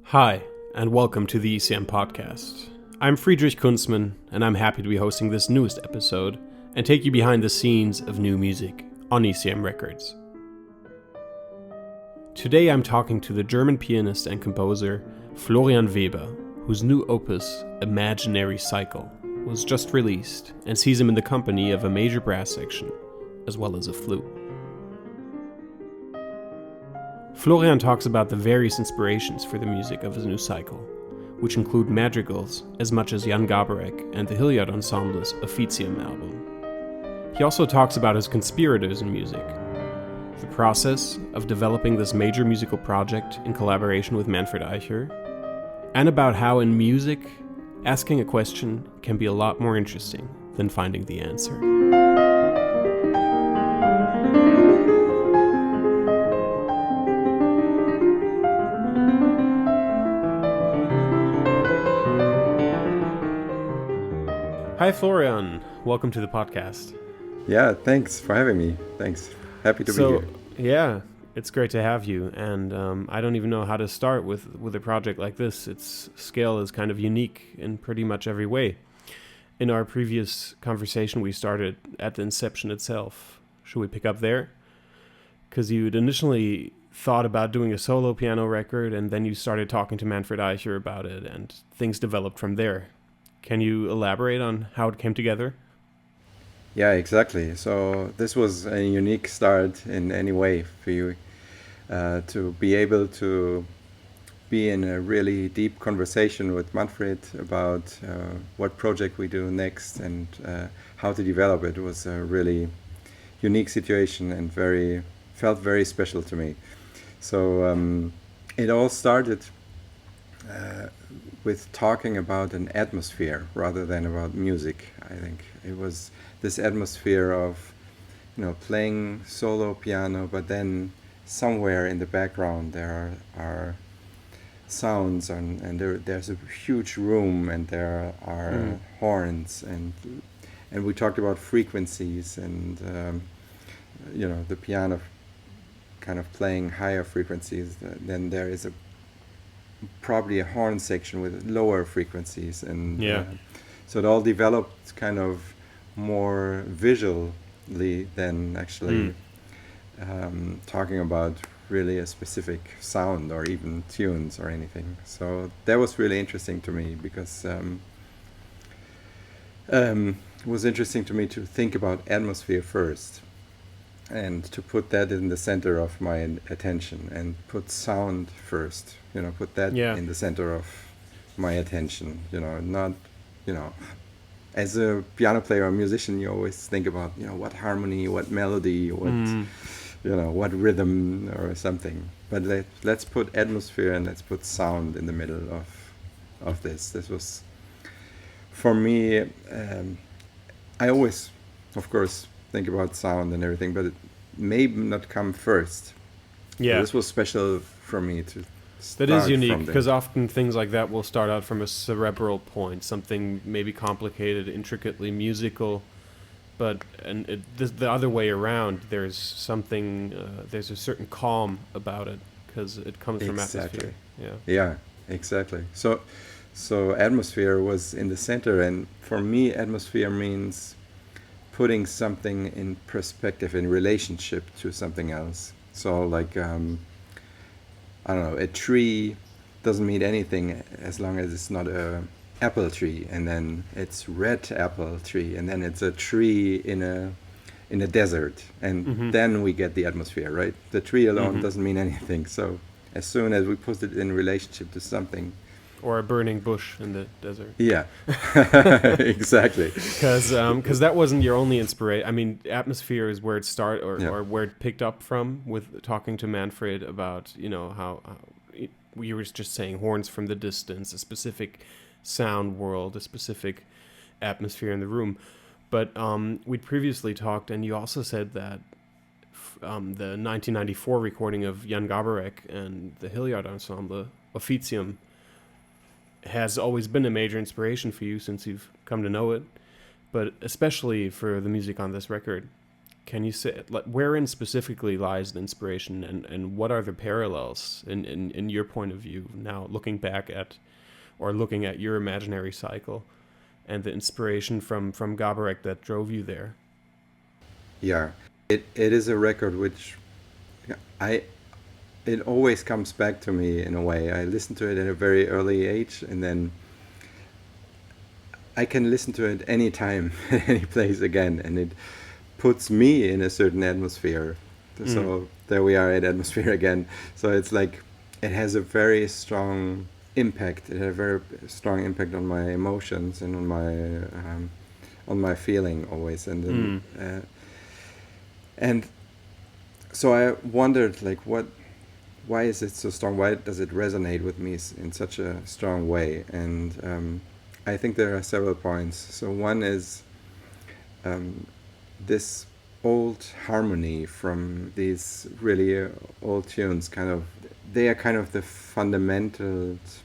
Hi, and welcome to the ECM podcast. I'm Friedrich Kunzmann, and I'm happy to be hosting this newest episode and take you behind the scenes of new music on ECM Records. Today I'm talking to the German pianist and composer Florian Weber, whose new opus, Imaginary Cycle, was just released and sees him in the company of a major brass section, as well as a flute. Florian talks about the various inspirations for the music of his new cycle, which include Madrigals as much as Jan Garbarek and the Hilliard Ensemble's Officium album. He also talks about his conspirators in music, the process of developing this major musical project in collaboration with Manfred Eicher, and about how in music, asking a question can be a lot more interesting than finding the answer. Hi Florian, welcome to the podcast. Yeah, thanks for having me. Thanks. Happy to be here. Yeah, it's great to have you. And I don't even know how to start with a project like this. Its scale is kind of unique in pretty much every way. In our previous conversation, we started at the Inception itself. Should we pick up there? Because you'd initially thought about doing a solo piano record, and then you started talking to Manfred Eicher about it, and things developed from there. Can you elaborate on how it came together? Yeah, exactly. So this was a unique start in any way for you to be able to be in a really deep conversation with Manfred about what project we do next and how to develop it. It was a really unique situation and felt very special to me. So it all started with talking about an atmosphere rather than about music. I think it was this atmosphere of, playing solo piano, but then somewhere in the background there are sounds and there's a huge room and there are horns and we talked about frequencies and the piano kind of playing higher frequencies. Then there is probably a horn section with lower frequencies, and so it all developed kind of more visually than actually talking about really a specific sound or even tunes or anything. So that was really interesting to me because it was interesting to me to think about atmosphere first and to put that in the center of my attention and put sound first, put that in the center of my attention, not, as a piano player or musician, you always think about, what harmony, what melody, what rhythm or something. But let's put atmosphere and let's put sound in the middle of this. This was, for me, I always, of course, think about sound and everything, but it may not come first. Yeah, so this was special for me to start. That is unique because often things like that will start out from a cerebral point, something maybe complicated, intricately musical, but the other way around. There's something. There's a certain calm about it because it comes from atmosphere. Yeah, exactly. So atmosphere was in the center, and for me, atmosphere means putting something in perspective, in relationship to something else. So like, I don't know, a tree doesn't mean anything as long as it's not a apple tree, and then it's red apple tree, and then it's a tree in a desert, and then we get the atmosphere, right? The tree alone doesn't mean anything. So as soon as we put it in relationship to something, or a burning bush in the desert. Yeah, exactly. Because that wasn't your only inspiration. I mean, atmosphere is where it started, or where it picked up from with talking to Manfred about, how you were just saying horns from the distance, a specific sound world, a specific atmosphere in the room. But we'd previously talked, and you also said that the 1994 recording of Jan Garbarek and the Hilliard Ensemble, Officium, has always been a major inspiration for you since you've come to know it, but especially for the music on this record. can you say, like, wherein specifically lies the inspiration, and what are the parallels in your point of view now, looking back at, or looking at your imaginary cycle and the inspiration from Garbarek that drove you there? Yeah, it is a record which it always comes back to me in a way. I listened to it at a very early age, and then I can listen to it any time, any place again, and it puts me in a certain atmosphere. So there we are at atmosphere again. So it's like it has a very strong impact. It had a very strong impact on my emotions and on my feeling always. And then, and so I wondered, like, why is it so strong? Why does it resonate with me in such a strong way? And I think there are several points. So one is this old harmony from these really old tunes. They are kind of the fundamentals,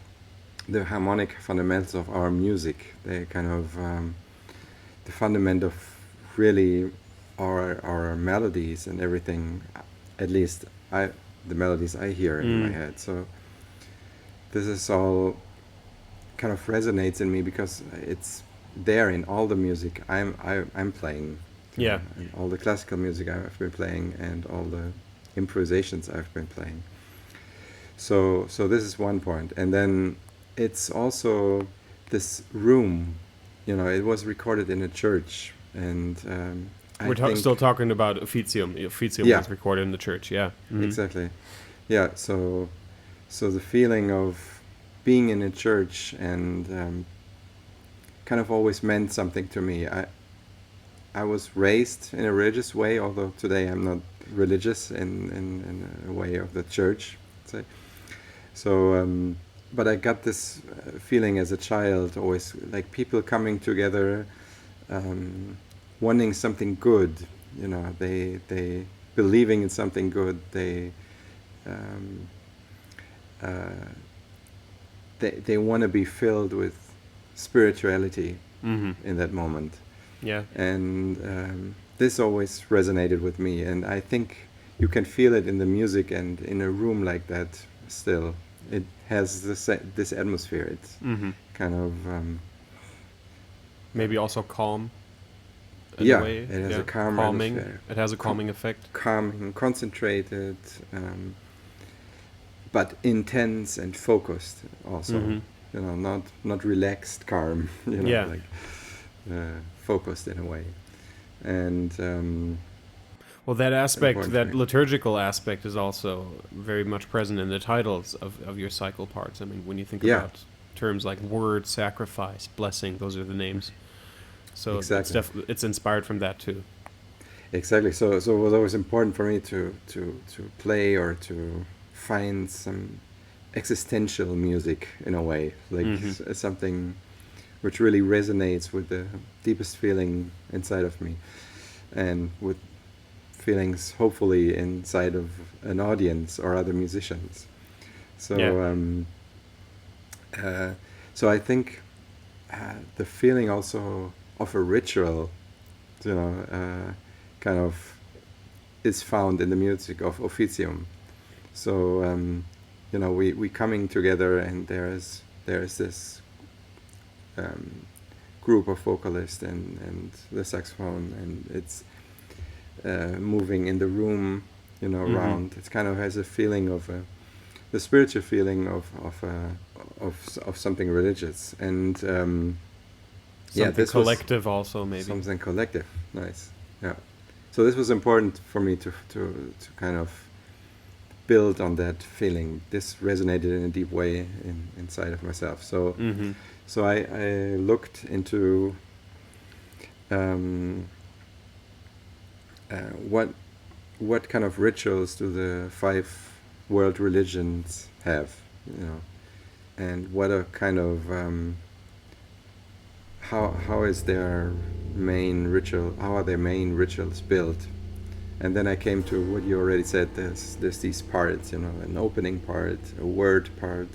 the harmonic fundamentals of our music. They're kind of the fundament of really our melodies and everything. At least the melodies I hear in my head. So this is all kind of resonates in me because it's there in all the music I'm playing. Yeah. And all the classical music I've been playing and all the improvisations I've been playing. So this is one point. And then it's also this room, it was recorded in a church, and we're still talking about Officium. Officium was recorded in the church, yeah. Mm-hmm. Exactly. Yeah, so the feeling of being in a church and kind of always meant something to me. I was raised in a religious way, although today I'm not religious in a way of the church, say. So, but I got this feeling as a child, always like people coming together, wanting something good. They believing in something good. They want to be filled with spirituality in that moment. Yeah. And this always resonated with me, and I think you can feel it in the music, and in a room like that still it has this atmosphere. It's kind of maybe also calm in a way. It has a calming atmosphere. It has a calming effect. Calming, concentrated, but intense and focused also. Not relaxed, calm. Focused in a way. And well, that aspect, that liturgical aspect, is also very much present in the titles of your cycle parts. I mean, when you think about terms like word, sacrifice, blessing, those are the names. So exactly. It's inspired from that too. Exactly. So it was always important for me to play or to find some existential music in a way, like something which really resonates with the deepest feeling inside of me, and with feelings hopefully inside of an audience or other musicians. So so I think the feeling also of a ritual, kind of is found in the music of Officium. So we coming together, and there is this group of vocalists and the saxophone, and it's moving in the room, around. It kind of has a feeling of the spiritual feeling of something religious, and something collective also, maybe something collective. Nice. Yeah. So this was important for me to kind of build on that feeling. This resonated in a deep way inside of myself. So so I looked into what kind of rituals do the 5 world religions have, and what are kind of how is their main ritual? How are their main rituals built? And then I came to what you already said. There's these parts, an opening part, a word part,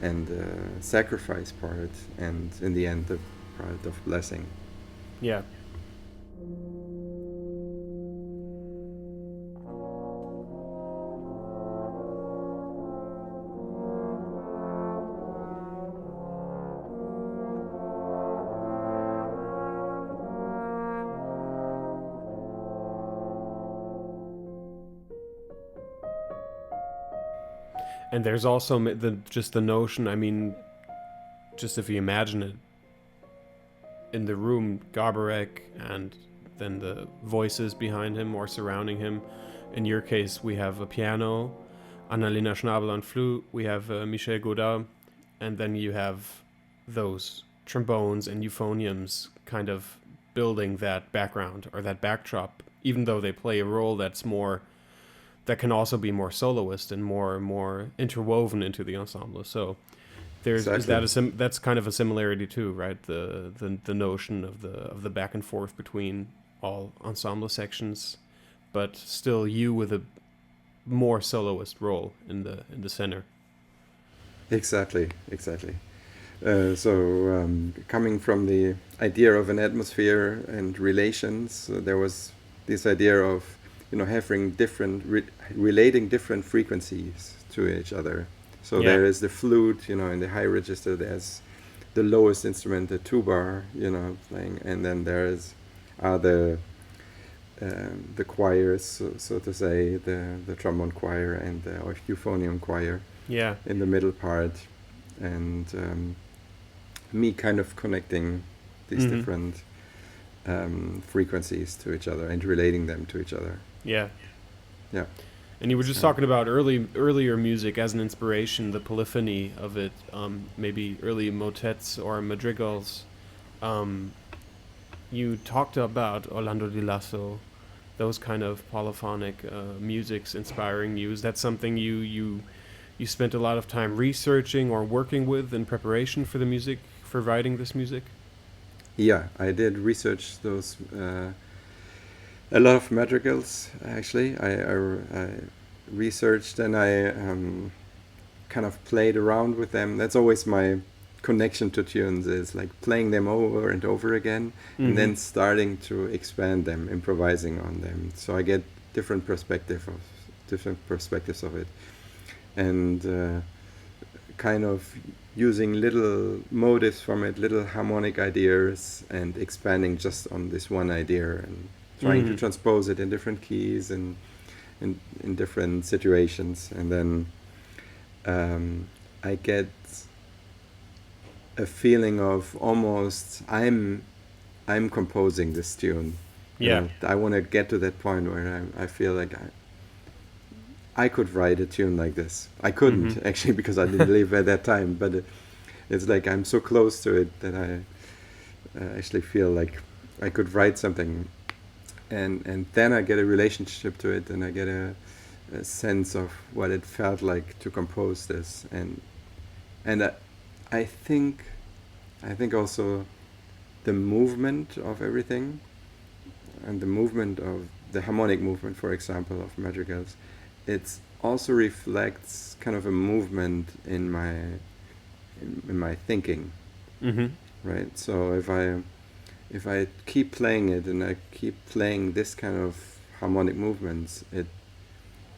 and a sacrifice part, and in the end the part of blessing. Yeah. And there's also the notion, I mean, just if you imagine it, in the room, Garbarek and then the voices behind him or surrounding him. In your case, we have a piano, Annalena Schnabel on flute, we have Michel Godin, and then you have those trombones and euphoniums kind of building that background or that backdrop, even though they play a role that can also be more soloist and more interwoven into the ensemble. So that's kind of a similarity too, right? The notion of the back and forth between all ensemble sections, but still you with a more soloist role in the center. Exactly. Coming from the idea of an atmosphere and relations, there was this idea of having relating different frequencies to each other. So there is the flute, in the high register. There's the lowest instrument, the tuba, playing, and then there's the choirs, so to say, the trombone choir and the euphonium choir. Yeah. In the middle part, and me kind of connecting these different frequencies to each other and relating them to each other. Yeah. Yeah. And you were just talking about earlier music as an inspiration, the polyphony of it, maybe early motets or madrigals. You talked about Orlando di Lasso, those kind of polyphonic musics inspiring you. Is that something you spent a lot of time researching or working with in preparation for the music, for writing this music? Yeah, I did research those. A lot of madrigals, actually. I researched and I kind of played around with them. That's always my connection to tunes, is like playing them over and over again, and then starting to expand them, improvising on them. So I get different perspectives of it, and kind of using little motives from it, little harmonic ideas, and expanding just on this one idea and trying to transpose it in different keys and in different situations. And then I get a feeling of almost I'm composing this tune. Yeah. I want to get to that point where I feel like I could write a tune like this. I couldn't actually, because I didn't live at that time, but it's like I'm so close to it that I actually feel like I could write something. And then I get a relationship to it, and I get a sense of what it felt like to compose this, and I think also the movement of everything, and the movement of the harmonic movement, for example, of madrigals, it also reflects kind of a movement in my thinking, right? So if I keep playing it and I keep playing this kind of harmonic movements, it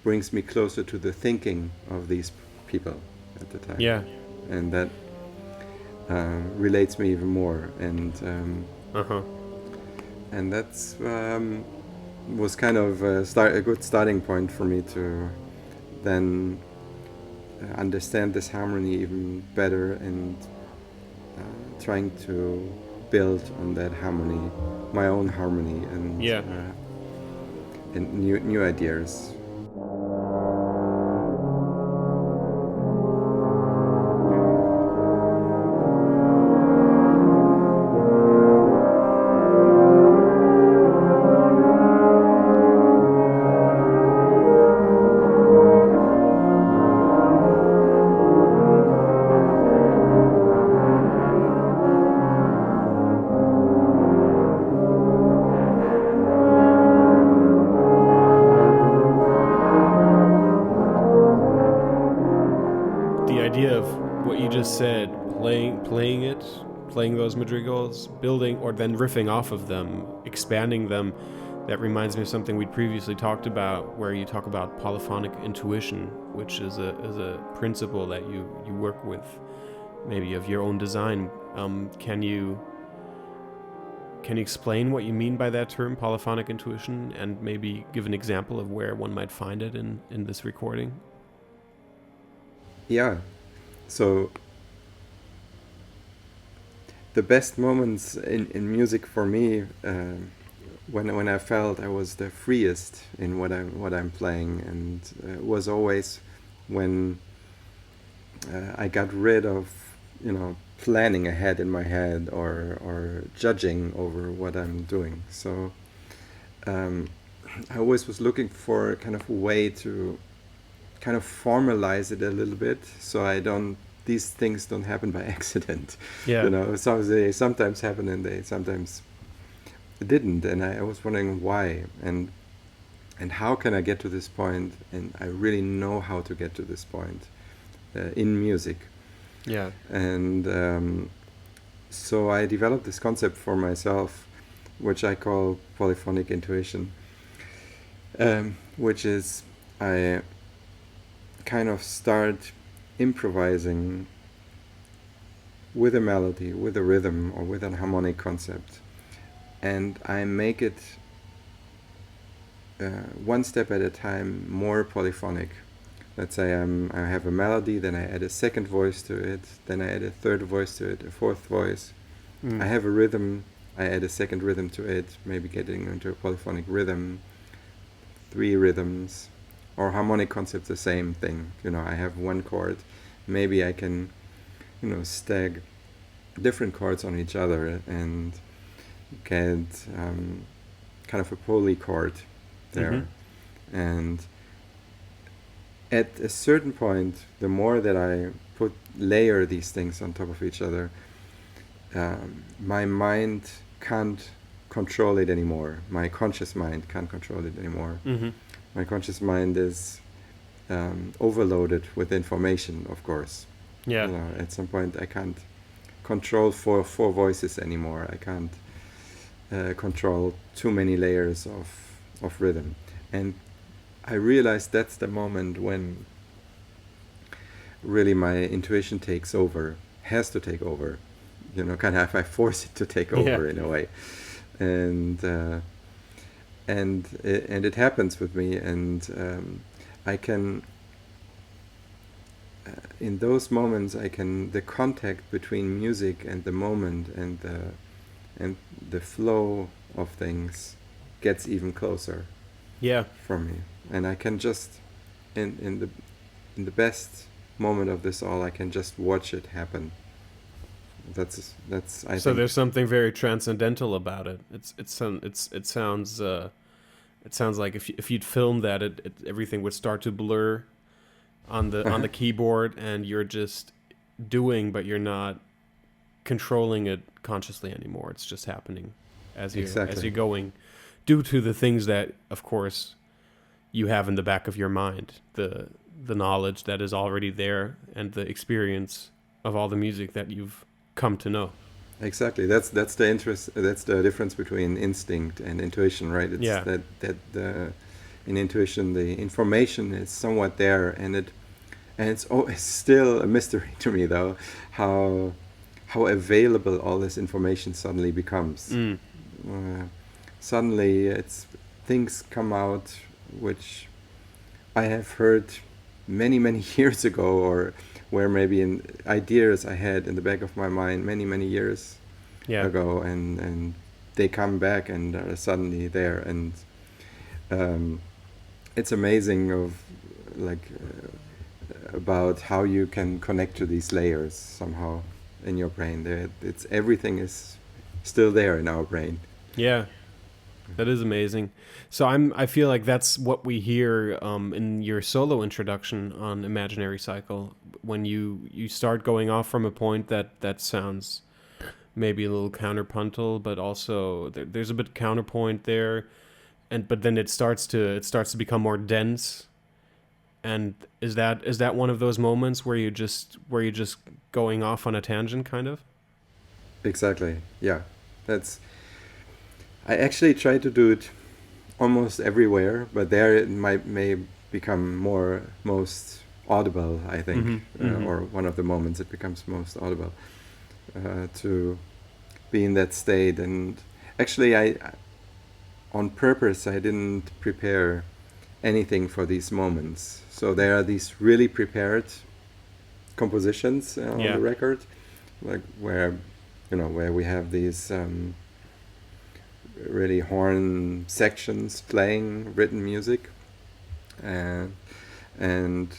brings me closer to the thinking of these people at the time. Yeah. And that relates me even more. And and that's was kind of a good starting point for me to then understand this harmony even better, and trying to build on that harmony, my own harmony, and new ideas. Said playing those madrigals, building or then riffing off of them, expanding them. That reminds me of something we'd previously talked about, where you talk about polyphonic intuition, which is a principle that you work with, maybe of your own design. Can you explain what you mean by that term, polyphonic intuition, and maybe give an example of where one might find it in this recording? Yeah. So the best moments in music for me, when I felt I was the freest in what I'm playing, and was always when I got rid of, planning ahead in my head, or judging over what I'm doing. So I always was looking for kind of a way to kind of formalize it a little bit, so these things don't happen by accident. Yeah. So they sometimes happen and they sometimes didn't, and I was wondering why, and how can I get to this point, and I really know how to get to this point in music. Yeah. And so I developed this concept for myself, which I call Polyphonic Intuition, which is I kind of start improvising with a melody, with a rhythm, or with a harmonic concept, and I make it one step at a time more polyphonic. Let's say I have a melody, then I add a second voice to it, then I add a third voice to it, a fourth voice. I have a rhythm, I add a second rhythm to it, maybe getting into a polyphonic rhythm, 3 rhythms, or harmonic concept, the same thing. I have one chord, maybe I can, stack different chords on each other and get kind of a polychord there. And at a certain point, the more that I layer these things on top of each other, my mind can't control it anymore. My conscious mind can't control it anymore. My conscious mind is overloaded with information, of course. Yeah. At some point, I can't control four voices anymore. I can't control too many layers of rhythm. And I realized that's the moment when really my intuition takes over, has to take over. Kind of I force it to take over in a way. And it happens with me, and I can in those moments the contact between music and the moment and the flow of things gets even closer. Yeah. For me, and I can just in the best moment of this all, I can just watch it happen. That's I So think there's something very transcendental about it. It sounds like if you'd filmed that, everything would start to blur on the keyboard, and you're just doing, but you're not controlling it consciously anymore. It's just happening as you're going, due to the things that, of course, you have in the back of your mind, the knowledge that is already there, and the experience of all the music that you've come to know. Exactly. That's the interest. That's the difference between instinct and intuition, right? It's that in intuition the information is somewhat there, and it's still a mystery to me, though, how available all this information suddenly becomes. Suddenly, things come out which I have heard many years ago, or where maybe in ideas I had in the back of my mind many years ago, and they come back and are suddenly there, and it's amazing about how you can connect to these layers somehow in your brain. Everything is still there in our brain. Yeah. That is amazing. So I feel like that's what we hear in your solo introduction on Imaginary Cycle, when you start going off from a point that sounds maybe a little counterpuntal, but also there's a bit counterpoint there, but then it starts to become more dense. And is that one of those moments where you're just going off on a tangent, kind of? Exactly. Yeah, I actually try to do it almost everywhere, but there it may become most audible, I think, or one of the moments it becomes most audible, to be in that state. And actually, on purpose, I didn't prepare anything for these moments. So there are these really prepared compositions on the record, like where we have these really horn sections playing written music, and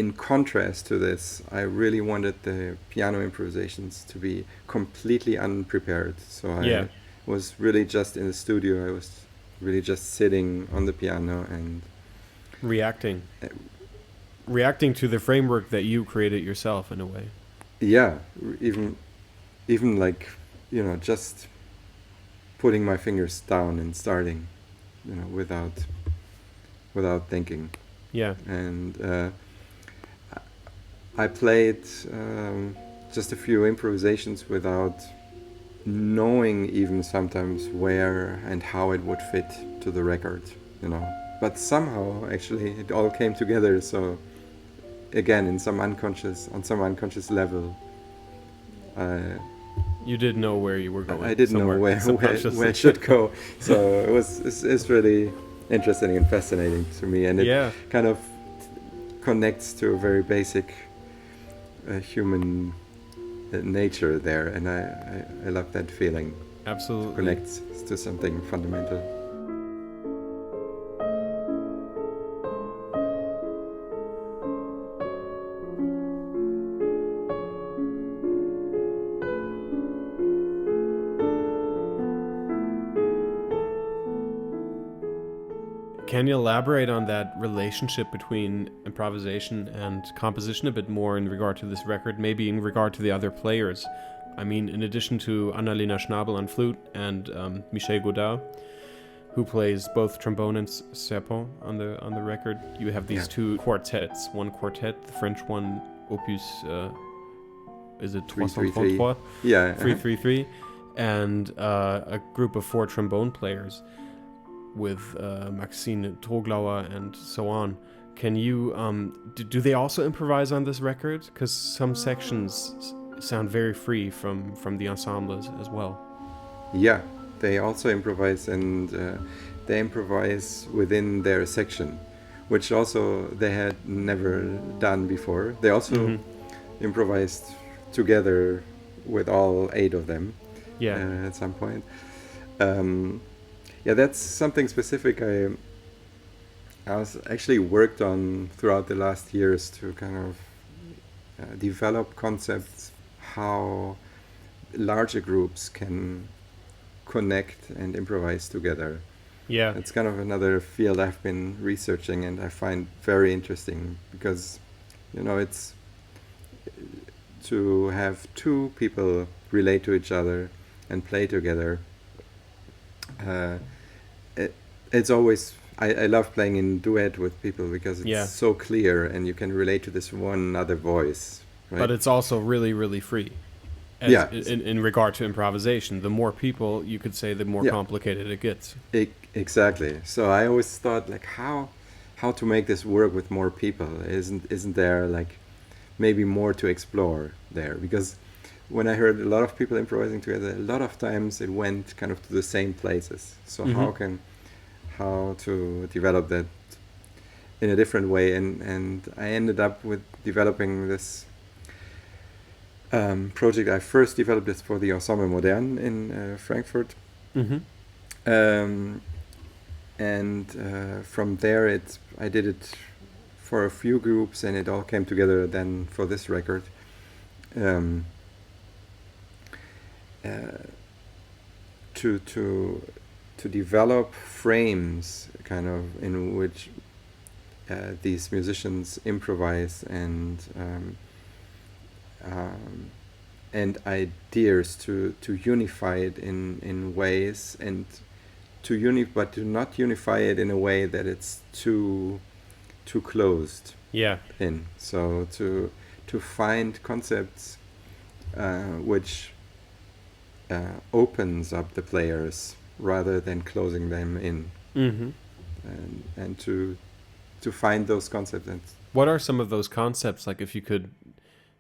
in contrast to this, I really wanted the piano improvisations to be completely unprepared. So I was really just in the studio. I was really just sitting on the piano and reacting to the framework that you created yourself in a way. Yeah, even like, just putting my fingers down and starting, without thinking. Yeah. And I played just a few improvisations without knowing even sometimes where and how it would fit to the record, But somehow, actually, it all came together. So, again, on some unconscious level, you didn't know where you were going. I didn't know where I should go. So it's really interesting and fascinating to me, and it kind of connects to a very basic human nature there, and I love that feeling. Absolutely. It connects to something fundamental. Can you elaborate on that relationship between improvisation and composition a bit more in regard to this record, maybe in regard to the other players? I mean, in addition to Annalena Schnabel on flute and Michel Godard, who plays both trombone and serpent on the record, you have these two quartets. One quartet, the French one, Opus, is it 333? Yeah. 333, and a group of 4 trombone players with Maxine Troglauer and so on. Can you do they also improvise on this record? Because some sections sound very free from the ensembles as well. Yeah, they also improvise, and they improvise within their section, which also they had never done before. They also improvised together with all 8 of them at some point. That's something specific I was actually worked on throughout the last years to kind of develop concepts how larger groups can connect and improvise together. Yeah. It's kind of another field I've been researching and I find very interesting because, it's to have 2 people relate to each other and play together. It's always I love playing in duet with people because it's so clear and you can relate to this one other voice. Right? But it's also really, really free. In regard to improvisation, the more people, you could say, the more complicated it gets. Exactly. So I always thought like how to make this work with more people. Isn't there like maybe more to explore there? Because when I heard a lot of people improvising together, a lot of times it went kind of to the same places. So how to develop that in a different way, and I ended up with developing this project. I first developed this for the Ensemble Moderne in Frankfurt, and from there I did it for a few groups, and it all came together then for this record. To develop frames kind of in which these musicians improvise and ideas to unify it in ways and but to not unify it in a way that it's too closed in. So to find concepts which opens up the players rather than closing them in, and to find those concepts. And what are some of those concepts? Like, if you could,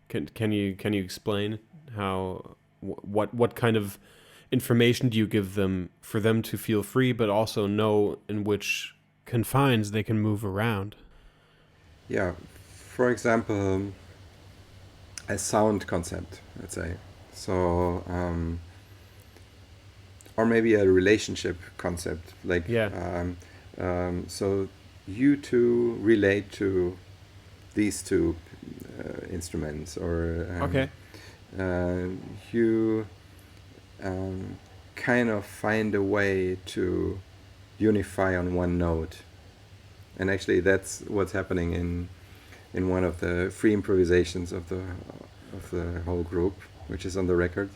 can you explain how what kind of information do you give them for them to feel free, but also know in which confines they can move around? Yeah, for example, a sound concept, let's say. So, or maybe a relationship concept, like so you two relate to these two instruments, or you kind of find a way to unify on one note. And actually that's what's happening in one of the free improvisations of the whole group, which is on the record.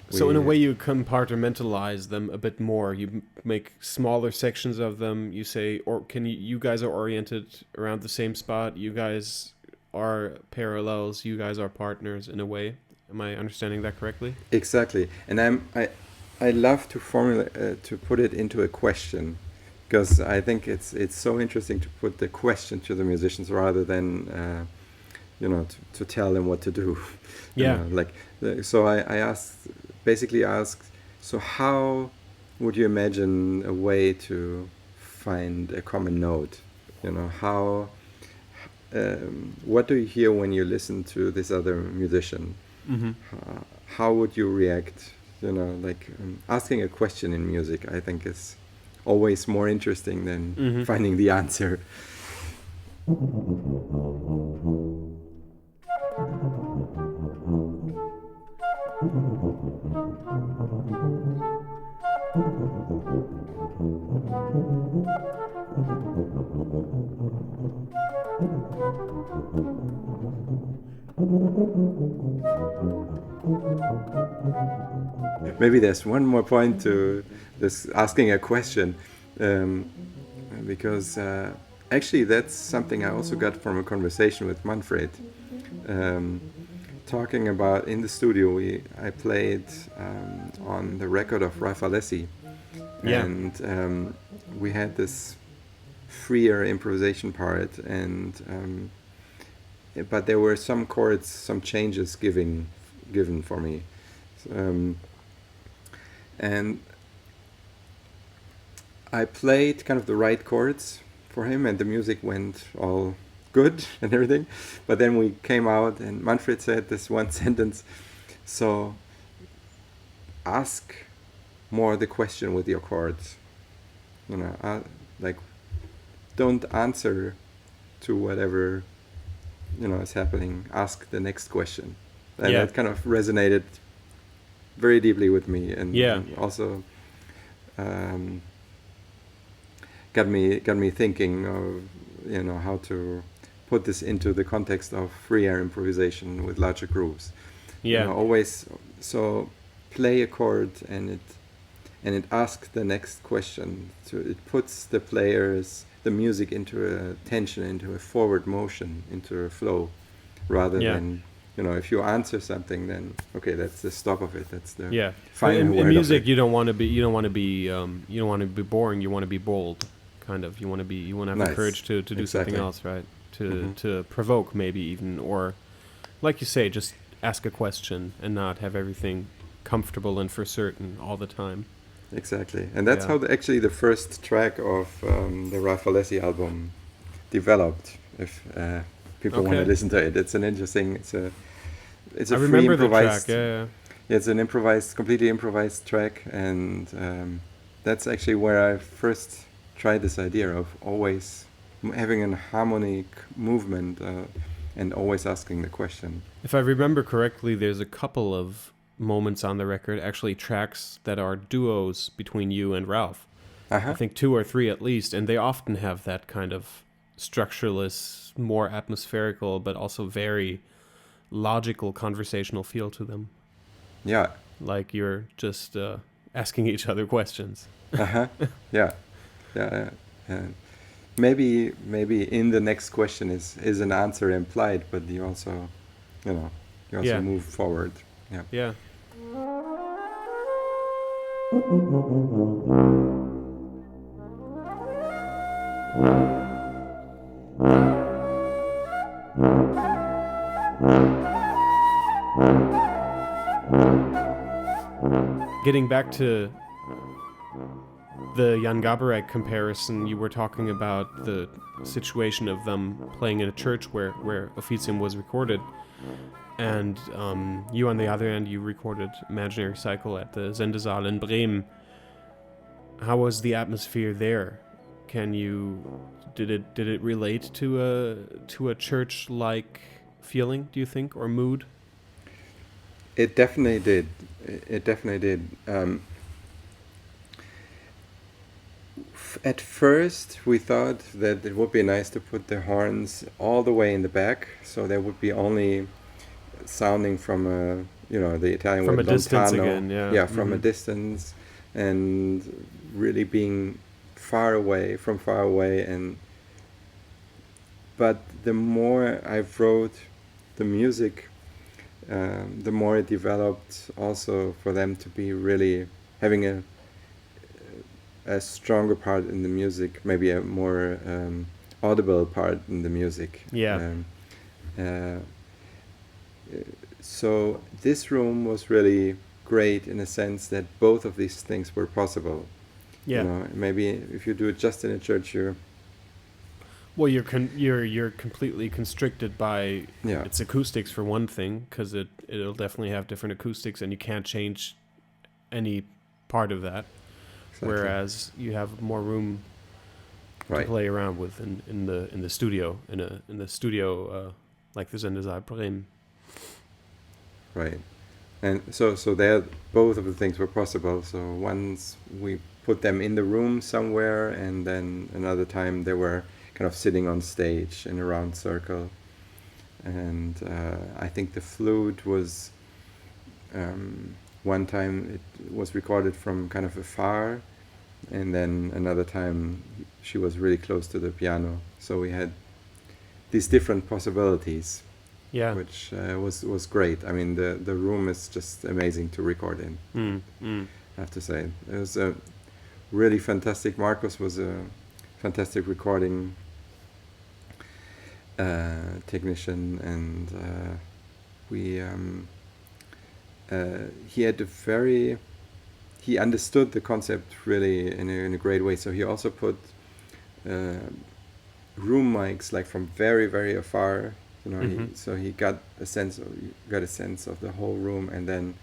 So in a way you compartmentalize them a bit more. You make smaller sections of them. You say, or you guys are oriented around the same spot. You guys are parallels. You guys are partners in a way. Am I understanding that correctly? Exactly. And I love to formulate to put it into a question, because I think it's so interesting to put the question to the musicians rather than to tell them what to do. So I basically asked, so how would you imagine a way to find a common note? How what do you hear when you listen to this other musician? Mm-hmm. How would you react? Asking a question in music, I think, is always more interesting than finding the answer. Maybe there's one more point to this asking a question, because actually that's something I also got from a conversation with Manfred. Talking about in the studio, I played on the record of Rafalesi, and we had this freer improvisation part, and but there were some chords, some changes given for me, and I played kind of the right chords for him, and the music went all good and everything. But then we came out, and Manfred said this one sentence: so ask more the question with your chords. Don't answer to whatever is happening. Ask the next question. And that kind of resonated very deeply with me, and also got me thinking of how to put this into the context of free air improvisation with larger groups. Always so play a chord and it asks the next question. So it puts the music into a tension, into a forward motion, into a flow, rather than if you answer something, then okay, that's the stop of it. That's the final word. In music, you don't want to be boring. You want to be bold, kind of. You want to have the courage to do something else, right? To provoke, maybe even, or like you say, just ask a question and not have everything comfortable and for certain all the time. Exactly, and that's how actually the first track of the Rafalesi album developed. If people want to listen to it, it's an interesting. It's a free improvised. The track. It's an completely improvised track, and that's actually where I first tried this idea of always having a harmonic movement and always asking the question. If I remember correctly, there's a couple of moments on the record, actually tracks that are duos between you and Ralph. I think 2 or 3 at least, and they often have that kind of structureless, more atmospherical, but also very logical conversational feel to them. Yeah. Like you're just asking each other questions. Yeah. Maybe in the next question is an answer implied, but you also move forward. Yeah. Getting back to the Jan Garbarek comparison, you were talking about the situation of them playing in a church where Officium was recorded. And you, on the other end, you recorded Imaginary Cycle at the Sendesaal in Bremen. How was the atmosphere there? Did it relate to a church-like feeling, do you think, or mood? It definitely did. It definitely did. At first, we thought that it would be nice to put the horns all the way in the back, so there would be only sounding from the Italian from word a distance lontano. again, yeah. Yeah, from a distance, and really being far away, but the more I wrote the music, the more it developed also for them to be really having a stronger part in the music, maybe a more audible part in the music. Yeah. So this room was really great in a sense that both of these things were possible. Yeah. Maybe if you do it just in a church, you're completely constricted by its acoustics for one thing, because it'll definitely have different acoustics, and you can't change any part of that. Exactly. Whereas you have more room to play around with in the studio like the Sendesaal Bremen. Right, and so there both of the things were possible. So once we put them in the room somewhere, and then another time they were kind of sitting on stage in a round circle. And I think the flute was one time it was recorded from kind of afar, and then another time she was really close to the piano. So we had these different possibilities, which was great. I mean, the room is just amazing to record in. I have to say, it was a really fantastic. Marcus was a fantastic recording technician, and he understood the concept really in a great way. So he also put room mics like from very, very afar. So he got a sense of the whole room, and then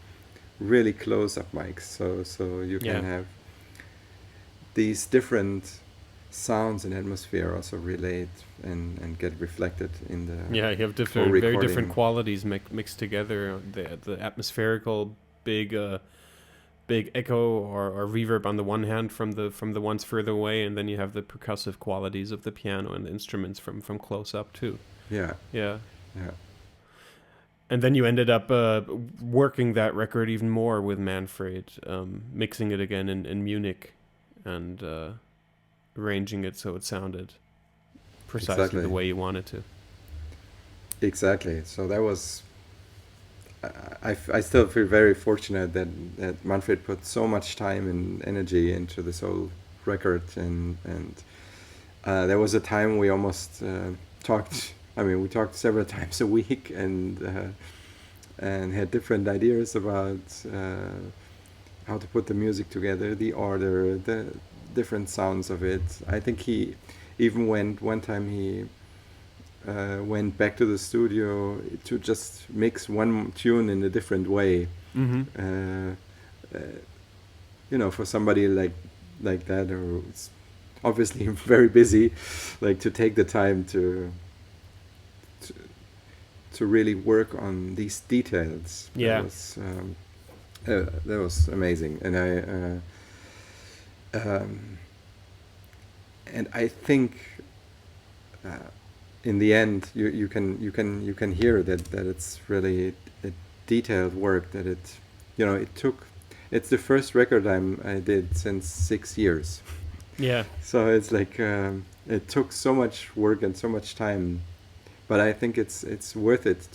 really close up mics. So you can have these different sounds and atmosphere also relate and get reflected in the you have very different qualities mixed together. The atmospherical big echo or reverb on the one hand from the ones further away, and then you have the percussive qualities of the piano and the instruments from close up too. Yeah. And then you ended up working that record even more with Manfred, mixing it again in Munich, and arranging it so it sounded precisely the way you wanted to. Exactly. So that was. I still feel very fortunate that Manfred put so much time and energy into this whole record, and there was a time we almost talked. I mean, we talked several times a week, and had different ideas about how to put the music together, the order, the different sounds of it. I think he even went back to the studio to just mix one tune in a different way. For somebody like that, who's obviously very busy, like to take the time to really work on these details. That was amazing, and I think in the end you can hear that it's really a detailed work, that it's the first record I did since 6 years. So it's like it took so much work and so much time, but I think it's worth it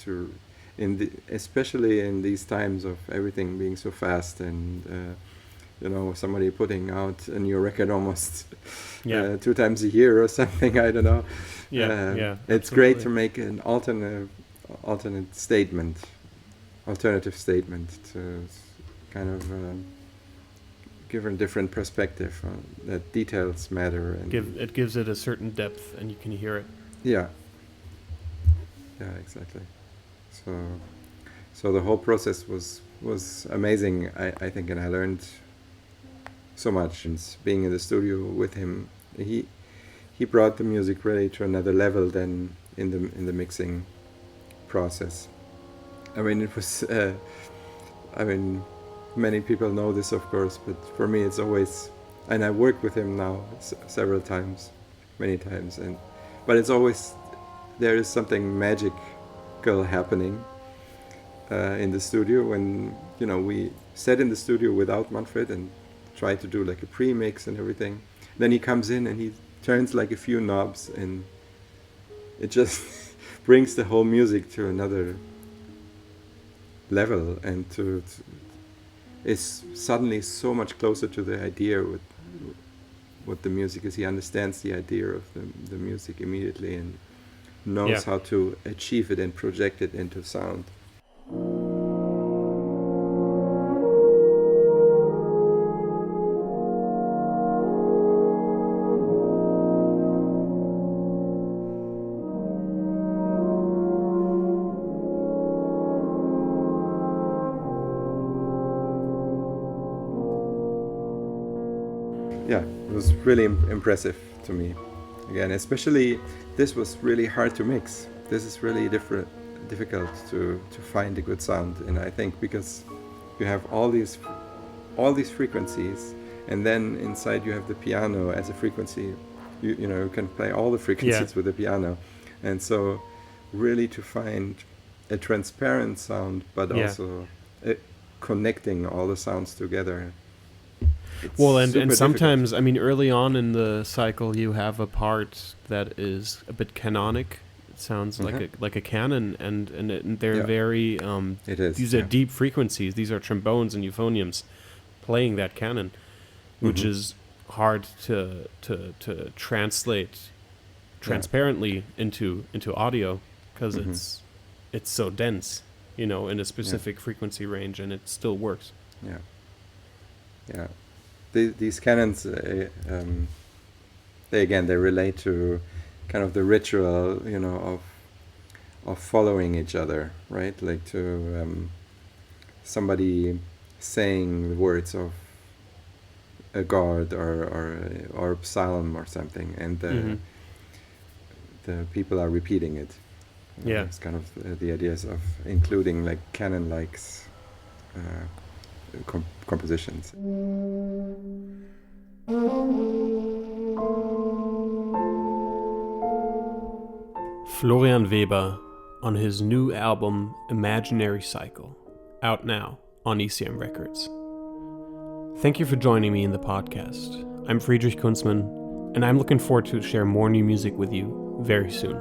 especially in these times of everything being so fast, and somebody putting out a new record almost 2 times a year or something. I don't know. It's great to make an alternative statement to kind of give a different perspective. That details matter, and it gives it a certain depth, and you can hear it. Yeah, exactly. So the whole process was amazing, I think, and I learned so much. And being in the studio with him, he brought the music really to another level than in the mixing process. I mean, it was. Many people know this, of course, but for me, it's always. And I worked with him now several times, many times, but it's always there is something magical happening in the studio when we sat in the studio without Manfred and try to do like a pre-mix and everything. Then he comes in and he turns like a few knobs, and it just brings the whole music to another level, and is suddenly so much closer to the idea with what the music is. He understands the idea of the music immediately and knows how to achieve it and project it into sound. Yeah, it was really impressive to me. Again, especially this was really hard to mix. This is really difficult to find a good sound, and I think because you have all these frequencies, and then inside you have the piano as a frequency. You can play all the frequencies with the piano, and so really to find a transparent sound, but also connecting all the sounds together. Well, and sometimes, difficult. I mean, early on in the cycle, you have a part that is a bit canonic. It sounds like a canon, and they're very. It is. These are deep frequencies. These are trombones and euphoniums playing that canon, which is hard to translate transparently into audio because it's so dense, in a specific frequency range, and it still works. Yeah. These canons, they relate to kind of the ritual, of following each other, right? Like to somebody saying the words of a god or a psalm or something, and the people are repeating it. It's kind of the ideas of including like canon-like compositions. Florian Weber on his new album Imaginary Cycle, out now on ECM Records. Thank you for joining me in the podcast. I'm Friedrich Kunzmann, and I'm looking forward to share more new music with you very soon.